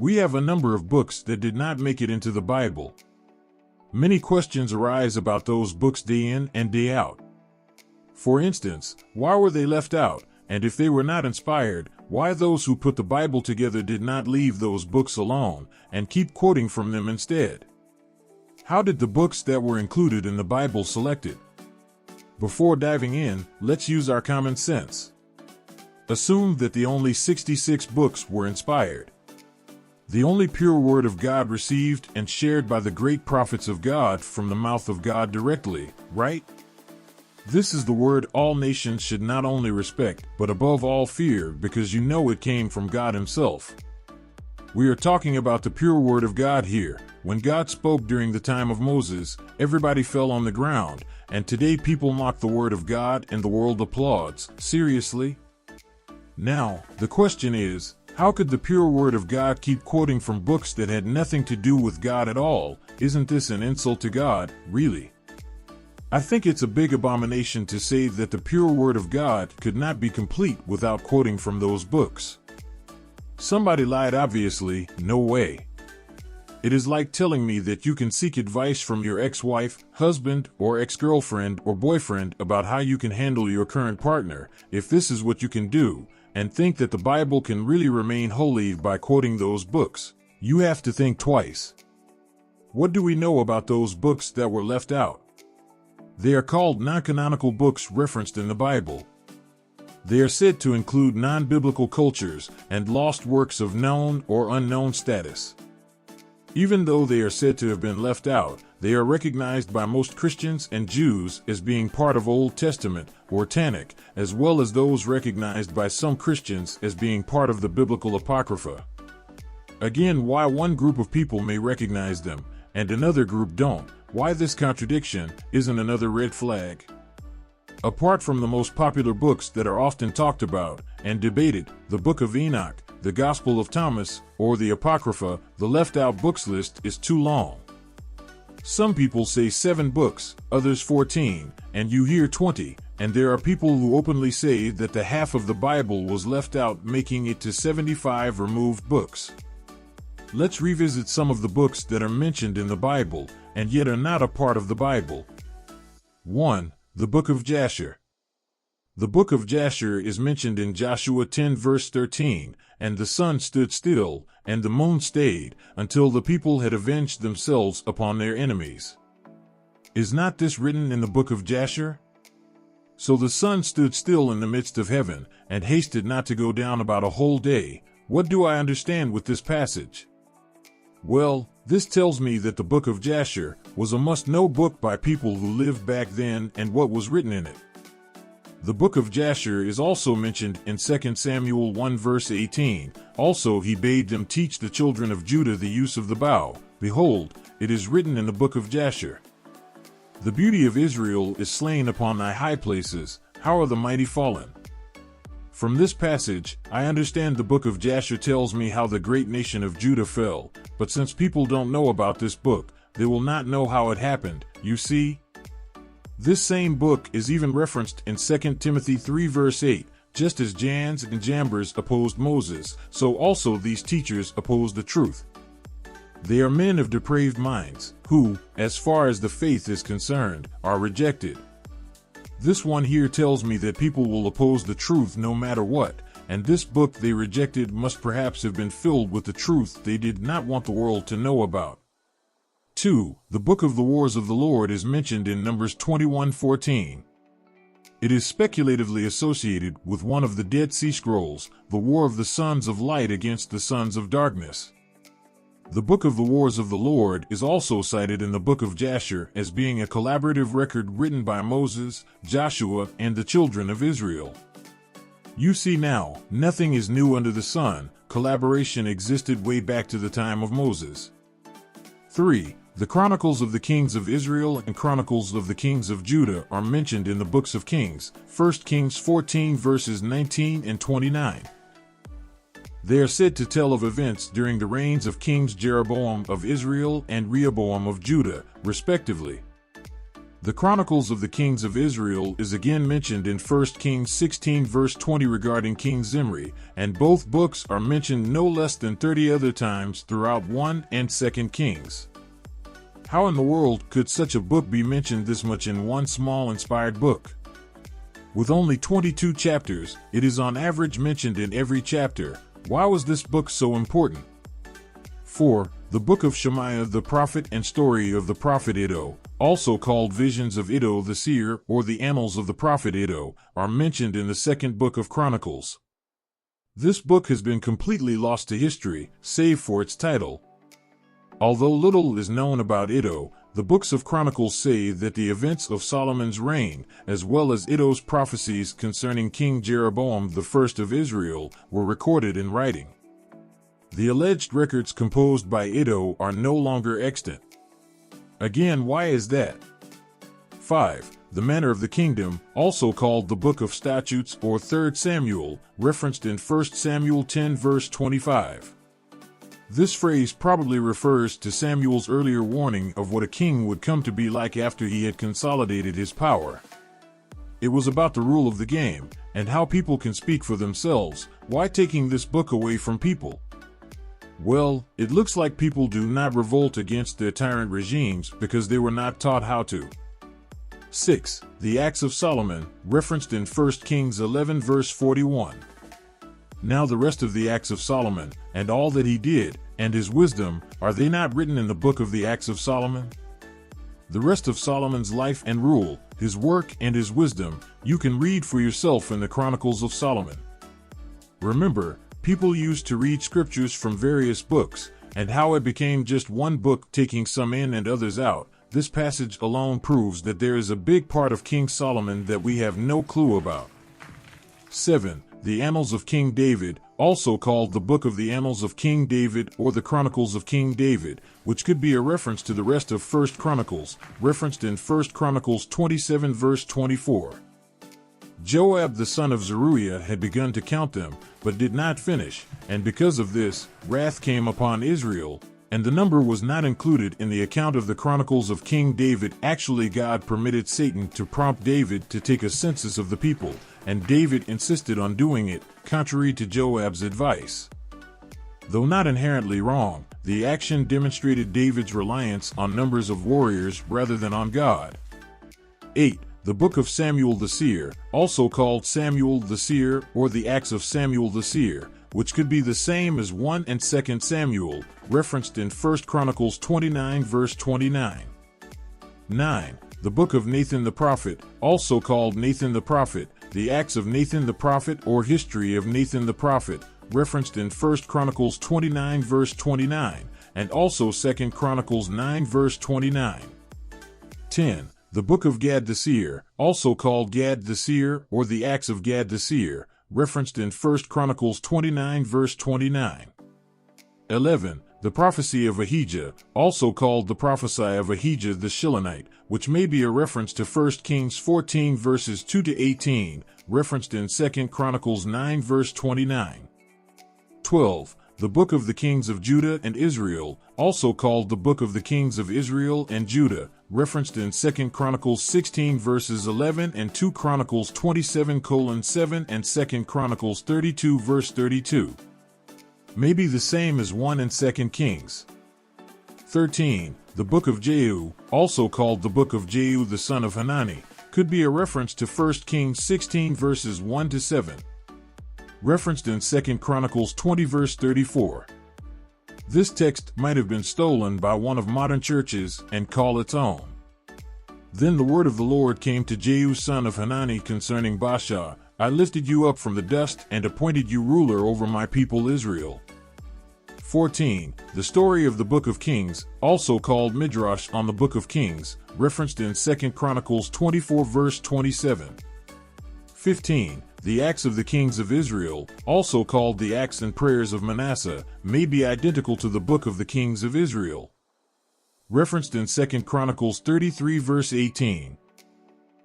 We have a number of books that did not make it into the Bible. Many questions arise about those books day in and day out. For instance, why were they left out? And if they were not inspired, why those who put the Bible together did not leave those books alone and keep quoting from them instead? How did the books that were included in the Bible selected? Before diving in, let's use our common sense. Assume that the only 66 books were inspired. The only pure word of God received and shared by the great prophets of God from the mouth of God directly, right? This is the word all nations should not only respect, but above all fear, because you know it came from God Himself. We are talking about the pure word of God here. When God spoke during the time of Moses, everybody fell on the ground, and today people mock the word of God and the world applauds. Seriously? Now, the question is, how could the pure word of God keep quoting from books that had nothing to do with God at all? Isn't this an insult to God, really? I think it's a big abomination to say that the pure word of God could not be complete without quoting from those books. Somebody lied, obviously. No way. It is like telling me that you can seek advice from your ex-wife, husband, or ex-girlfriend or boyfriend about how you can handle your current partner, if this is what you can do, and think that the Bible can really remain holy by quoting those books. You have to think twice. What do we know about those books that were left out? They are called non-canonical books referenced in the Bible. They are said to include non-biblical cultures and lost works of known or unknown status. Even though they are said to have been left out, they are recognized by most Christians and Jews as being part of Old Testament or Tanakh, as well as those recognized by some Christians as being part of the biblical Apocrypha. Again, why one group of people may recognize them and another group don't, why this contradiction isn't another red flag. Apart from the most popular books that are often talked about and debated, the Book of Enoch, the Gospel of Thomas, or the Apocrypha, the left-out books list is too long. Some people say 7 books, others 14, and you hear 20, and there are people who openly say that the half of the Bible was left out, making it to 75 removed books. Let's revisit some of the books that are mentioned in the Bible, and yet are not a part of the Bible. 1. The Book of Jasher. The Book of Jasher is mentioned in Joshua 10 verse 13, and the sun stood still, and the moon stayed, until the people had avenged themselves upon their enemies. Is not this written in the Book of Jasher? So the sun stood still in the midst of heaven, and hasted not to go down about a whole day. What do I understand with this passage? Well, this tells me that the Book of Jasher was a must-know book by people who lived back then and what was written in it. The Book of Jasher is also mentioned in 2 Samuel 1 verse 18. Also he bade them teach the children of Judah the use of the bow. Behold, it is written in the Book of Jasher. The beauty of Israel is slain upon thy high places. How are the mighty fallen? From this passage, I understand the Book of Jasher tells me how the great nation of Judah fell, but since people don't know about this book, they will not know how it happened, you see? This same book is even referenced in 2 Timothy 3 verse 8, just as Jannes and Jambres opposed Moses, so also these teachers oppose the truth. They are men of depraved minds, who, as far as the faith is concerned, are rejected. This one here tells me that people will oppose the truth no matter what, and this book they rejected must perhaps have been filled with the truth they did not want the world to know about. 2. The Book of the Wars of the Lord is mentioned in Numbers 21:14. It is speculatively associated with one of the Dead Sea Scrolls, the War of the Sons of Light against the Sons of Darkness. The Book of the Wars of the Lord is also cited in the Book of Jasher as being a collaborative record written by Moses, Joshua, and the children of Israel. You see now, nothing is new under the sun. Collaboration existed way back to the time of Moses. 3. The Chronicles of the Kings of Israel and Chronicles of the Kings of Judah are mentioned in the books of Kings, 1 Kings 14 verses 19 and 29. They are said to tell of events during the reigns of Kings Jeroboam of Israel and Rehoboam of Judah, respectively. The Chronicles of the Kings of Israel is again mentioned in 1 Kings 16 verse 20 regarding King Zimri, and both books are mentioned no less than 30 other times throughout 1 and 2 Kings. How in the world could such a book be mentioned this much in one small inspired book? With only 22 chapters, it is on average mentioned in every chapter. Why was this book so important? 4. The Book of Shemaiah the Prophet and Story of the Prophet Iddo, also called Visions of Iddo the Seer or the Annals of the Prophet Iddo, are mentioned in the second book of Chronicles. This book has been completely lost to history, save for its title. Although little is known about Iddo, the books of Chronicles say that the events of Solomon's reign, as well as Iddo's prophecies concerning King Jeroboam I of Israel, were recorded in writing. The alleged records composed by Iddo are no longer extant. Again, why is that? 5. The Manner of the Kingdom, also called the Book of Statutes or 3 Samuel, referenced in 1 Samuel 10 verse 25. This phrase probably refers to Samuel's earlier warning of what a king would come to be like after he had consolidated his power. It was about the rule of the game, and how people can speak for themselves. Why taking this book away from people? Well, it looks like people do not revolt against their tyrant regimes because they were not taught how to. 6. The Acts of Solomon, referenced in 1 Kings 11 verse 41. Now the rest of the Acts of Solomon, and all that he did, and his wisdom, are they not written in the book of the Acts of Solomon? The rest of Solomon's life and rule, his work and his wisdom, you can read for yourself in the Chronicles of Solomon. Remember, people used to read scriptures from various books, and how it became just one book taking some in and others out. This passage alone proves that there is a big part of King Solomon that we have no clue about. 7. The Annals of King David, also called the Book of the Annals of King David or the Chronicles of King David, which could be a reference to the rest of 1 Chronicles, referenced in 1 Chronicles 27 verse 24. Joab the son of Zeruiah had begun to count them, but did not finish, and because of this, wrath came upon Israel, and the number was not included in the account of the Chronicles of King David. Actually, God permitted Satan to prompt David to take a census of the people, and David insisted on doing it, contrary to Joab's advice. Though not inherently wrong, the action demonstrated David's reliance on numbers of warriors rather than on God. 8. The Book of Samuel the Seer, also called Samuel the Seer or the Acts of Samuel the Seer, which could be the same as 1 and 2 Samuel, referenced in 1 Chronicles 29 verse 29. 9. The Book of Nathan the Prophet, also called Nathan the Prophet, the Acts of Nathan the Prophet or History of Nathan the Prophet, referenced in 1 Chronicles 29 verse 29, and also 2 Chronicles 9 verse 29. 10. The Book of Gad the Seer, also called Gad the Seer or the Acts of Gad the Seer, referenced in 1 Chronicles 29 verse 29. 11. The Prophecy of Ahijah, also called the Prophecy of Ahijah the Shilonite, which may be a reference to 1 Kings 14 verses 2 to 18, referenced in 2 Chronicles 9 verse 29. 12. The Book of the Kings of Judah and Israel, also called the Book of the Kings of Israel and Judah, referenced in 2 Chronicles 16 verses 11 and 2 Chronicles 27:7 and 2 Chronicles 32 verse 32. May be the same as 1 and 2 Kings. 13. The Book of Jehu, also called the Book of Jehu the son of Hanani, could be a reference to 1 Kings 16 verses 1 to 7. Referenced in 2 Chronicles 20 verse 34. This text might have been stolen by one of modern churches and call its own. Then the word of the Lord came to Jehu son of Hanani concerning Baasha, I lifted you up from the dust and appointed you ruler over my people Israel. 14. The story of the Book of Kings, also called Midrash on the Book of Kings, referenced in 2 Chronicles 24 verse 27. 15. The Acts of the Kings of Israel, also called the Acts and Prayers of Manasseh, may be identical to the Book of the Kings of Israel. Referenced in 2 Chronicles 33 verse 18.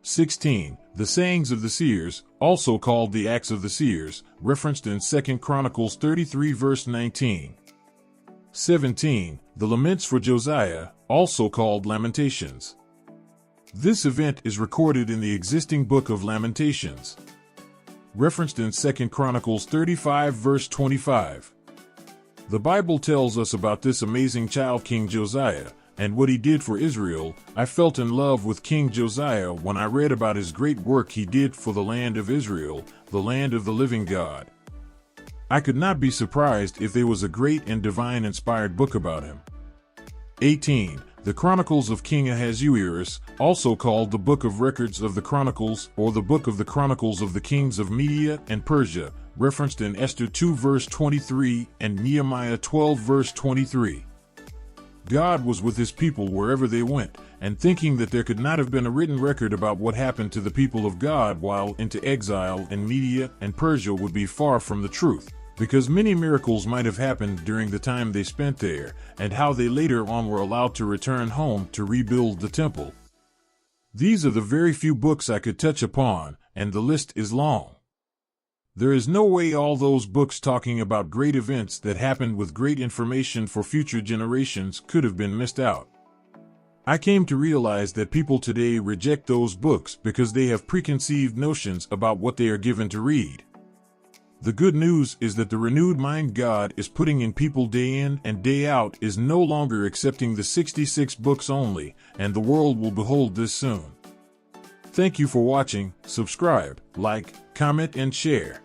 16. The Sayings of the Seers, also called the Acts of the Seers, referenced in 2 Chronicles 33 verse 19. 17. The Laments for Josiah, also called Lamentations. This event is recorded in the existing book of Lamentations, referenced in 2 Chronicles 35 verse 25. The Bible tells us about this amazing child King Josiah, and what he did for Israel. I felt in love with King Josiah when I read about his great work he did for the land of Israel, the land of the living God. I could not be surprised if there was a great and divine inspired book about him. 18. The Chronicles of King Ahasuerus, also called the Book of Records of the Chronicles or the Book of the Chronicles of the Kings of Media and Persia, referenced in Esther 2 verse 23 and Nehemiah 12 verse 23. God was with his people wherever they went, and thinking that there could not have been a written record about what happened to the people of God while into exile in Media and Persia would be far from the truth, because many miracles might have happened during the time they spent there, and how they later on were allowed to return home to rebuild the temple. These are the very few books I could touch upon, and the list is long. There is no way all those books talking about great events that happened with great information for future generations could have been missed out. I came to realize that people today reject those books because they have preconceived notions about what they are given to read. The good news is that the renewed mind God is putting in people day in and day out is no longer accepting the 66 books only, and the world will behold this soon. Thank you for watching. Subscribe, like, comment, and share.